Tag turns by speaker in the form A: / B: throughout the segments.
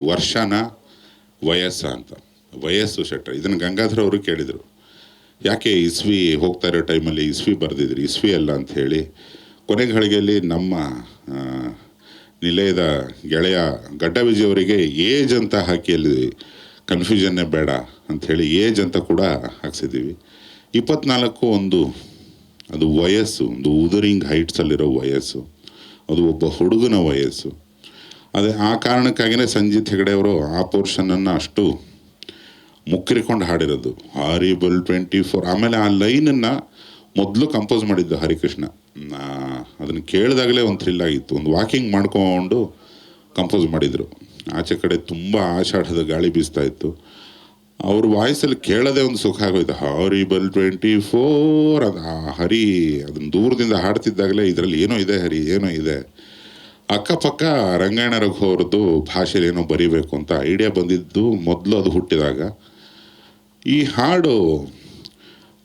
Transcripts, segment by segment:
A: ವರ್ಷನ ವಯಸ್ಸ ಅಂತ. ವಯಸ್ಸು ಶೆಟ್ರ ಇದನ್ನು ಗಂಗಾಧರ್ ಅವರು ಕೇಳಿದರು, ಯಾಕೆ ಇಸ್ವಿ ಹೋಗ್ತಾ ಇರೋ ಟೈಮಲ್ಲಿ ಇಸ್ವಿ ಬರೆದಿದ್ರಿ, ಇಸ್ವಿ ಅಲ್ಲ ಅಂಥೇಳಿ. ಕೊನೆ ಘಳಿಗೆಯಲ್ಲಿ ನಮ್ಮ ನಿಲಯದ ಗೆಳೆಯ ಗಡ್ಡ ವಿಜಯ್ ಅವರಿಗೆ ಏಜ್ ಅಂತ ಹಾಕಿ ಅಲ್ಲಿ ಕನ್ಫ್ಯೂಷನ್ನೇ ಬೇಡ ಅಂಥೇಳಿ ಏಜ್ ಅಂತ ಕೂಡ ಹಾಕ್ಸಿದ್ದೀವಿ. 24 ಒಂದು ಅದು ವಯಸ್ಸು, ಒಂದು ಉದರಿಂಗ್ ಹೈಟ್ಸಲ್ಲಿರೋ ವಯಸ್ಸು, ಅದು ಒಬ್ಬ ಹುಡುಗನ ವಯಸ್ಸು. ಅದೇ ಆ ಕಾರಣಕ್ಕಾಗಿಯೇ ಸಂಜಿತ್ ಹೆಗಡೆ ಅವರು ಆ ಪೋರ್ಷನನ್ನು ಅಷ್ಟು ಮುಕ್ಕಿರಿಕೊಂಡು ಹಾಡಿರೋದು. ಹಾರಿಬಲ್ 24. ಆಮೇಲೆ ಆ ಲೈನನ್ನು ಮೊದಲು ಕಂಪೋಸ್ ಮಾಡಿದ್ದು ಹರಿಕೃಷ್ಣ. ಅದನ್ನು ಕೇಳಿದಾಗಲೇ ಒಂದು ಥ್ರಿಲ್ ಆಗಿತ್ತು. ಒಂದು ವಾಕಿಂಗ್ ಮಾಡ್ಕೊಂಡು ಕಂಪೋಸ್ ಮಾಡಿದರು. ಆಚೆ ಕಡೆ ತುಂಬ ಆಷಾಢದ ಗಾಳಿ ಬೀಸ್ತಾ ಇತ್ತು. ಅವ್ರ ವಾಯ್ಸಲ್ಲಿ ಕೇಳೋದೇ ಒಂದು ಸುಖ ಆಗೋಯ್ತು. ಹಾರಿಬಲ್ 24 ಅದು ಹರಿ ಅದನ್ನು ದೂರದಿಂದ ಹಾಡ್ತಿದ್ದಾಗಲೇ ಇದರಲ್ಲಿ ಏನೋ ಇದೆ ಹರಿ, ಏನೋ ಇದೆ. ಅಕ್ಕಪಕ್ಕ ರಂಗಾಯಣ ರಘು ಅವ್ರದ್ದು ಭಾಷೆಯಲ್ಲಿ ಏನೋ ಬರೀಬೇಕು ಅಂತ ಐಡಿಯಾ ಬಂದಿದ್ದು ಮೊದಲು ಅದು ಹುಟ್ಟಿದಾಗ. ಈ ಹಾಡು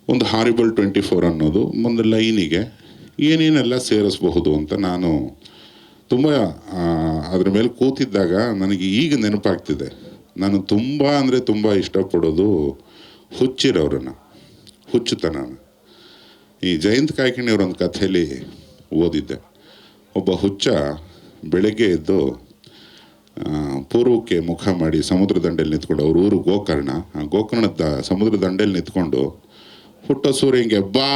A: ಒಂದು ಹಾರಿಬಲ್ 24 ಅನ್ನೋದು ಒಂದು ಲೈನಿಗೆ ಏನೇನೆಲ್ಲ ಸೇರಿಸಬಹುದು ಅಂತ ನಾನು ತುಂಬ ಅದ್ರ ಮೇಲೆ ಕೂತಿದ್ದಾಗ ನನಗೆ ಈಗ ನೆನಪಾಗ್ತಿದೆ. ನಾನು ತುಂಬ ಅಂದರೆ ತುಂಬ ಇಷ್ಟಪಡೋದು ಹುಚ್ಚಿರವ್ರನ್ನ, ಹುಚ್ಚುತನ. ಈ ಜಯಂತ್ ಕಾಯ್ಕಿಣಿಯವ್ರ ಒಂದು ಕಥೆಯಲ್ಲಿ ಓದಿದ್ದೆ. ಒಬ್ಬ ಹುಚ್ಚ ಬೆಳಗ್ಗೆ ಎದ್ದು ಪೂರ್ವಕ್ಕೆ ಮುಖ ಮಾಡಿ ಸಮುದ್ರ ದಂಡೆಯಲ್ಲಿ ನಿಂತ್ಕೊಂಡು, ಅವ್ರ ಊರು ಗೋಕರ್ಣ, ಆ ಗೋಕರ್ಣದ ಸಮುದ್ರ ದಂಡೆಯಲ್ಲಿ ನಿಂತ್ಕೊಂಡು ಹುಟ್ಟೋ ಸೂರ್ಯಂಗೆ ಬಾ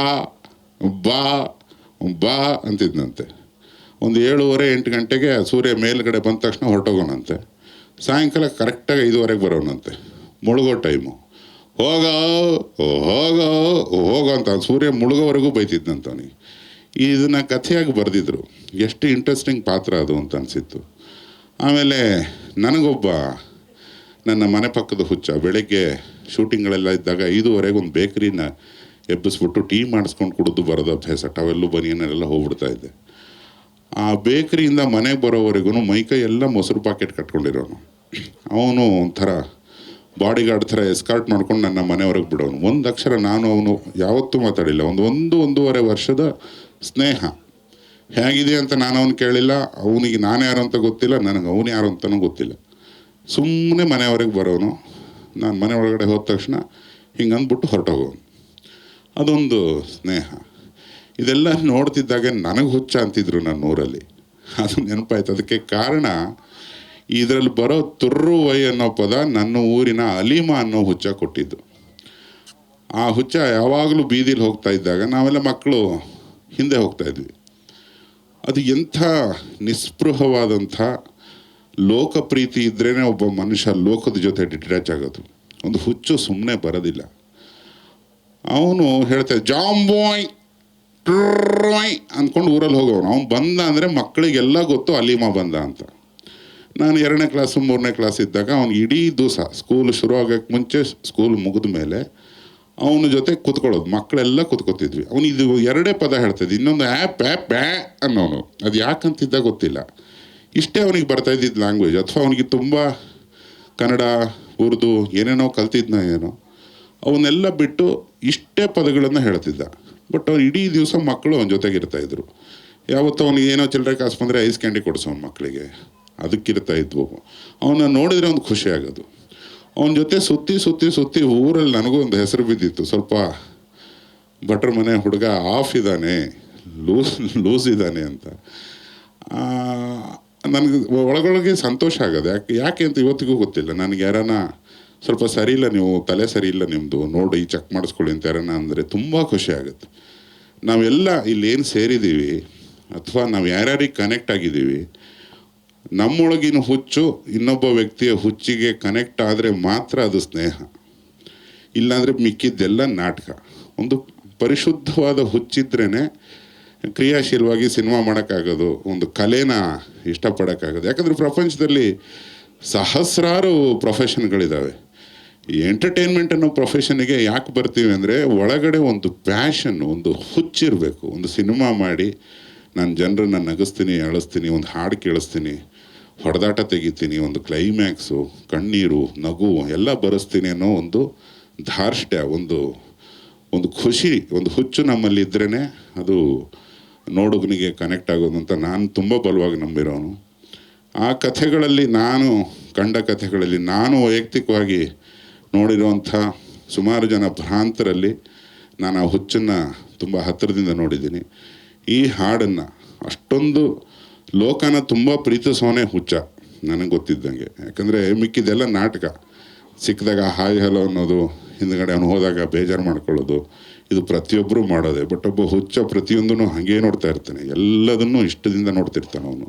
A: ಬಾ ಬಾ ಅಂತಿದ್ನಂತೆ. ಒಂದು 7:30-8 ಗಂಟೆಗೆ ಸೂರ್ಯ ಮೇಲ್ಗಡೆ ಬಂದ ತಕ್ಷಣ ಹೊರಟೋಗೋಣಂತೆ. ಸಾಯಂಕಾಲ ಕರೆಕ್ಟಾಗಿ 5:30ಗೆ ಬರೋಣಂತೆ, ಮುಳುಗೋ ಟೈಮು. ಹೋಗೋ ಹೋಗೋ ಹೋಗೋ ಅಂತ ಸೂರ್ಯ ಮುಳುಗೋವರೆಗೂ ಬೈತಿದ್ನಂತ ಅವನಿಗೆ. ಇದನ್ನು ಕಥೆಯಾಗಿ ಬರೆದಿದ್ರು. ಎಷ್ಟು ಇಂಟ್ರೆಸ್ಟಿಂಗ್ ಪಾತ್ರ ಅದು ಅಂತ ಅನಿಸಿತ್ತು. ಆಮೇಲೆ ನನಗೊಬ್ಬ ನನ್ನ ಮನೆ ಪಕ್ಕದ ಹುಚ್ಚ ಬೆಳಗ್ಗೆ ಶೂಟಿಂಗ್ಗಳೆಲ್ಲ ಇದ್ದಾಗ 5:30ಗೆ ಒಂದು ಬೇಕ್ರಿನ ಎಬ್ಬಿಸ್ಬಿಟ್ಟು ಟೀ ಮಾಡಿಸ್ಕೊಂಡು ಕುಡಿದು ಬರೋದು ಅಭ್ಯಾಸ. ಟವೆಲ್ಲು ಬನಿಯನ್ನೆಲ್ಲ ಹೋಗ್ಬಿಡ್ತಾ ಇದ್ದೆ. ಆ ಬೇಕ್ರಿಯಿಂದ ಮನೆಗೆ ಬರೋವರೆಗೂ ಮೈಕೈ ಎಲ್ಲ ಮೊಸರು ಪಾಕೆಟ್ ಕಟ್ಕೊಂಡಿರೋನು. ಅವನು ಒಂಥರ ಬಾಡಿ ಗಾರ್ಡ್ ಥರ ಎಸ್ಕಾರ್ಟ್ ಮಾಡ್ಕೊಂಡು ನನ್ನ ಮನೆಯವ್ರಿಗೆ ಬಿಡೋನು. ಒಂದು ಅಕ್ಷರ ನಾನು ಅವನು ಯಾವತ್ತೂ ಮಾತಾಡಿಲ್ಲ. ಒಂದೂವರೆ ವರ್ಷದ ಸ್ನೇಹ. ಹೇಗಿದೆ ಅಂತ ನಾನು ಅವನು ಕೇಳಿಲ್ಲ, ಅವನಿಗೆ ನಾನು ಯಾರು ಅಂತ ಗೊತ್ತಿಲ್ಲ, ನನಗೆ ಅವನು ಯಾರು ಅಂತಲೂ ಗೊತ್ತಿಲ್ಲ. ಸುಮ್ಮನೆ ಮನೆಯವ್ರಿಗೆ ಬರೋನು. ನಾನು ಮನೆ ಒಳಗಡೆ ಹೋದ ತಕ್ಷಣ ಹಿಂಗೆ ಅಂದ್ಬಿಟ್ಟು ಹೊರಟೋಗೋನು. ಅದೊಂದು ಸ್ನೇಹ. ಇದೆಲ್ಲ ನೋಡ್ತಿದ್ದಾಗ ನನಗೆ ಹುಚ್ಚ ಅಂತಿದ್ರು ನನ್ನ ಊರಲ್ಲಿ. ಅದು ನೆನಪಾಯ್ತು. ಅದಕ್ಕೆ ಕಾರಣ ಇದರಲ್ಲಿ ಬರೋ ತುರ್ರುವೈ ಅನ್ನೋ ಪದ ನನ್ನ ಊರಿನ ಅಲೀಮಾ ಅನ್ನೋ ಹುಚ್ಚ ಕೊಟ್ಟಿದ್ದು. ಆ ಹುಚ್ಚ ಯಾವಾಗಲೂ ಬೀದಿಲಿ ಹೋಗ್ತಾ ಇದ್ದಾಗ ನಾವೆಲ್ಲ ಮಕ್ಕಳು ಹಿಂದೆ ಹೋಗ್ತಾ ಇದ್ವಿ. ಅದು ಎಂಥ ನಿಸ್ಪೃಹವಾದಂಥ ಲೋಕಪ್ರೀತಿ ಇದ್ರೇ ಒಬ್ಬ ಮನುಷ್ಯ ಲೋಕದ ಜೊತೆ ಡಿಟ್ಯಾಚ್ ಆಗೋದು. ಒಂದು ಹುಚ್ಚು ಸುಮ್ಮನೆ ಬರೋದಿಲ್ಲ. ಅವನು ಹೇಳ್ತಾರೆ ಜಾಂಬೋಯ್ ಟ್ರಾಯ್ ಅಂದ್ಕೊಂಡು ಊರಲ್ಲಿ ಹೋಗೋನು. ಅವ್ನು ಬಂದ ಅಂದರೆ ಮಕ್ಕಳಿಗೆಲ್ಲ ಗೊತ್ತು ಅಲೀಮಾ ಬಂದ ಅಂತ. ನಾನು 2ನೇ ಕ್ಲಾಸು 3ನೇ ಕ್ಲಾಸ್ ಇದ್ದಾಗ ಅವ್ನು ಇಡೀ ದಿವಸ ಸ್ಕೂಲ್ ಶುರು ಆಗೋಕ್ಕೆ ಮುಂಚೆ, ಸ್ಕೂಲ್ ಮುಗಿದ ಮೇಲೆ ಅವನ ಜೊತೆ ಕೂತ್ಕೊಳ್ಳೋದು. ಮಕ್ಕಳೆಲ್ಲ ಕೂತ್ಕೋತಿದ್ವಿ. ಅವನು ಇದು 2 ಪದ ಹೇಳ್ತಾಯಿದ್ದು, ಇನ್ನೊಂದು ಆ್ಯಪ್ ಅನ್ನೋನು. ಅದು ಯಾಕಂತಿದ್ದ ಗೊತ್ತಿಲ್ಲ. ಇಷ್ಟೇ ಅವನಿಗೆ ಬರ್ತಾಯಿದ್ದಿದ್ದು ಲ್ಯಾಂಗ್ವೇಜ್. ಅಥವಾ ಅವನಿಗೆ ತುಂಬ ಕನ್ನಡ, ಉರ್ದು ಏನೇನೋ ಕಲ್ತಿದ್ನ ಏನೋ, ಅವನ್ನೆಲ್ಲ ಬಿಟ್ಟು ಇಷ್ಟೇ ಪದಗಳನ್ನು ಹೇಳ್ತಿದ್ದ. ಬಟ್ ಅವ್ನು ಇಡೀ ದಿವಸ ಮಕ್ಕಳು ಅವನ ಜೊತೆಗಿರ್ತಾಯಿದ್ರು. ಯಾವತ್ತೂ ಅವನಿಗೆ ಏನೋ ಚಿಲ್ಲರೆ ಕಾಸು ಬಂದರೆ ಐಸ್ ಕ್ಯಾಂಡಿ ಕೊಡಿಸೋನು ಮಕ್ಕಳಿಗೆ, ಅದಕ್ಕಿರ್ತಾ ಇದ್ವು. ಅವನ್ನ ನೋಡಿದರೆ ಒಂದು ಖುಷಿ ಆಗೋದು. ಅವನ ಜೊತೆ ಸುತ್ತಿ ಸುತ್ತಿ ಸುತ್ತಿ ಊರಲ್ಲಿ ನನಗೂ ಒಂದು ಹೆಸರು ಬಿದ್ದಿತ್ತು. ಸ್ವಲ್ಪ ಭಟ್ರ ಮನೆ ಹುಡುಗ ಆಫ್ ಇದ್ದಾನೆ, ಲೂಸ್ ಇದ್ದಾನೆ ಅಂತ. ನನಗೆ ಒಳಗೊಳಗೆ ಸಂತೋಷ ಆಗೋದು. ಯಾಕೆ ಅಂತ ಇವತ್ತಿಗೂ ಗೊತ್ತಿಲ್ಲ. ನನಗೆ ಯಾರನ್ನ ಸ್ವಲ್ಪ ಸರಿ ಇಲ್ಲ, ನೀವು ತಲೆ ಸರಿ ಇಲ್ಲ ನಿಮ್ಮದು, ನೋಡಿ ಚೆಕ್ ಮಾಡಿಸ್ಕೊಳ್ಳಿ ಅಂತ ಯಾರನ್ನ ಅಂದರೆ ತುಂಬ ಖುಷಿ ಆಗುತ್ತೆ. ನಾವೆಲ್ಲ ಇಲ್ಲೇನು ಸೇರಿದ್ದೀವಿ ಅಥವಾ ನಾವು ಯಾರ್ಯಾರಿಗೆ ಕನೆಕ್ಟ್ ಆಗಿದ್ದೀವಿ, ನಮ್ಮೊಳಗಿನ ಹುಚ್ಚು ಇನ್ನೊಬ್ಬ ವ್ಯಕ್ತಿಯ ಹುಚ್ಚಿಗೆ ಕನೆಕ್ಟ್ ಆದರೆ ಮಾತ್ರ ಅದು ಸ್ನೇಹ. ಇಲ್ಲಾಂದರೆ ಮಿಕ್ಕಿದ್ದೆಲ್ಲ ನಾಟಕ. ಒಂದು ಪರಿಶುದ್ಧವಾದ ಹುಚ್ಚಿದ್ರೇ ಕ್ರಿಯಾಶೀಲವಾಗಿ ಸಿನಿಮಾ ಮಾಡೋಕ್ಕಾಗೋದು, ಒಂದು ಕಲೆನ ಇಷ್ಟಪಡೋಕ್ಕಾಗೋದು. ಯಾಕಂದರೆ ಪ್ರಪಂಚದಲ್ಲಿ ಸಹಸ್ರಾರು ಪ್ರೊಫೆಷನ್ಗಳಿದ್ದಾವೆ. ಈ ಎಂಟರ್ಟೈನ್ಮೆಂಟ್ ಅನ್ನೋ ಪ್ರೊಫೆಷನ್ಗೆ ಯಾಕೆ ಬರ್ತೀವಿ ಅಂದರೆ ಒಳಗಡೆ ಒಂದು ಪ್ಯಾಷನ್, ಒಂದು ಹುಚ್ಚಿರಬೇಕು. ಒಂದು ಸಿನಿಮಾ ಮಾಡಿ ನಾನು ಜನರನ್ನ ನಗಿಸ್ತೀನಿ, ಅಳಿಸ್ತೀನಿ, ಒಂದು ಹಾಡು ಕೇಳಿಸ್ತೀನಿ, ಹೊಡೆದಾಟ ತೆಗಿತೀನಿ, ಒಂದು ಕ್ಲೈಮ್ಯಾಕ್ಸು, ಕಣ್ಣೀರು, ನಗು ಎಲ್ಲ ಬರೆಸ್ತೀನಿ ಅನ್ನೋ ಒಂದು ಧಾರ್ಷ್ಟ್ಯ, ಒಂದು ಖುಷಿ, ಒಂದು ಹುಚ್ಚು ನಮ್ಮಲ್ಲಿ ಇದ್ರೇ ಅದು ನೋಡುಗನಿಗೆ ಕನೆಕ್ಟ್ ಆಗೋದು ಅಂತ ನಾನು ತುಂಬ ಬಲವಾಗಿ ನಂಬಿರೋನು. ಆ ಕಥೆಗಳಲ್ಲಿ ನಾನು ಕಂಡ ಕಥೆಗಳಲ್ಲಿ ನಾನು ವೈಯಕ್ತಿಕವಾಗಿ ನೋಡಿರುವಂಥ ಸುಮಾರು ಜನ ಭ್ರಾಂತರಲ್ಲಿ ನಾನು ಆ ಹುಚ್ಚನ್ನು ತುಂಬ ಹತ್ತಿರದಿಂದ ನೋಡಿದ್ದೀನಿ. ಈ ಹಾಡನ್ನು ಅಷ್ಟೊಂದು ಲೋಕನ ತುಂಬ ಪ್ರೀತಿಸೋನೇ ಹುಚ್ಚ ನನಗೆ ಗೊತ್ತಿದ್ದಂಗೆ. ಯಾಕಂದರೆ ಮಿಕ್ಕಿದೆಲ್ಲ ನಾಟಕ. ಸಿಕ್ಕಿದಾಗ ಹಾಯ್ ಹಲೋ ಅನ್ನೋದು, ಹಿಂದ್ಗಡೆ ಅವನು ಹೋದಾಗ ಬೇಜಾರು ಮಾಡ್ಕೊಳ್ಳೋದು, ಇದು ಪ್ರತಿಯೊಬ್ಬರು ಮಾಡೋದೆ. ಬಟ್ ಒಬ್ಬ ಹುಚ್ಚ ಪ್ರತಿಯೊಂದೂ ಹಾಗೇ ನೋಡ್ತಾ ಇರ್ತಾನೆ, ಎಲ್ಲದನ್ನೂ ಇಷ್ಟದಿಂದ ನೋಡ್ತಿರ್ತಾನೆ ಅವನು.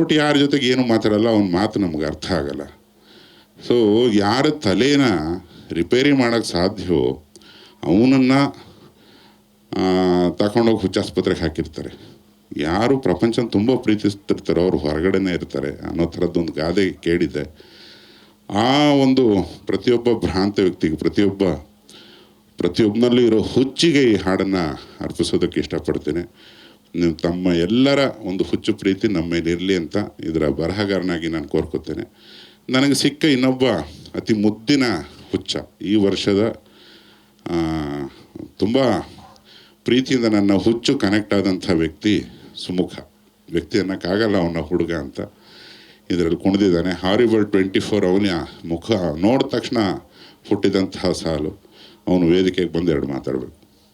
A: ಬಟ್ ಯಾರ ಜೊತೆಗೆ ಏನು ಮಾತಾಡಲ್ಲ, ಅವನ ಮಾತು ನಮ್ಗೆ ಅರ್ಥ ಆಗಲ್ಲ. ಸೊ ಯಾರ ತಲೆನ ರಿಪೇರಿ ಮಾಡೋಕ್ಕೆ ಸಾಧ್ಯವೋ ಅವನನ್ನು ತಗೊಂಡೋಗಿ ಹುಚ್ಚಾಸ್ಪತ್ರೆಗೆ ಹಾಕಿರ್ತಾರೆ. ಯಾರು ಪ್ರಪಂಚನ ತುಂಬ ಪ್ರೀತಿಸ್ತಿರ್ತಾರೋ ಅವ್ರು ಹೊರಗಡೆನೇ ಇರ್ತಾರೆ ಅನ್ನೋ ಥರದ್ದೊಂದು ಗಾದೆ ಕೇಳಿದ್ದೆ. ಆ ಒಂದು ಪ್ರತಿಯೊಬ್ಬ ಭ್ರಾಂತ ವ್ಯಕ್ತಿಗೆ, ಪ್ರತಿಯೊಬ್ಬನಲ್ಲೂ ಇರೋ ಹುಚ್ಚಿಗೆ ಈ ಹಾಡನ್ನು ಅರ್ಪಿಸೋದಕ್ಕೆ ಇಷ್ಟಪಡ್ತೇನೆ. ನೀವು ತಮ್ಮ ಎಲ್ಲರ ಒಂದು ಹುಚ್ಚು ಪ್ರೀತಿ ನಮ್ಮ ಮೇಲೆ ಇರಲಿ ಅಂತ ಇದರ ಬರಹಗಾರನಾಗಿ ನಾನು ಕೋರ್ಕೋತೇನೆ. ನನಗೆ ಸಿಕ್ಕ ಇನ್ನೊಬ್ಬ ಅತಿ ಮುದ್ದಿನ ಹುಚ್ಚ, ಈ ವರ್ಷದ ತುಂಬ ಪ್ರೀತಿಯಿಂದ ನನ್ನ ಹುಚ್ಚು ಕನೆಕ್ಟ್ ಆದಂಥ ವ್ಯಕ್ತಿ ಸುಮುಖ. ವ್ಯಕ್ತಿ ಅನ್ನೋಕ್ಕಾಗಲ್ಲ ಅವನ ಹುಡುಗ ಅಂತ ಇದರಲ್ಲಿ ಕುಣಿದಿದ್ದಾನೆ. ಹಾರಿಬಲ್ 24 ಅವನ ಮುಖ ನೋಡಿದ ತಕ್ಷಣ ಹುಟ್ಟಿದಂತಹ ಸಾಲು. ಅವನು ವೇದಿಕೆಗೆ ಬಂದು ಎರಡು ಮಾತಾಡಬೇಕು.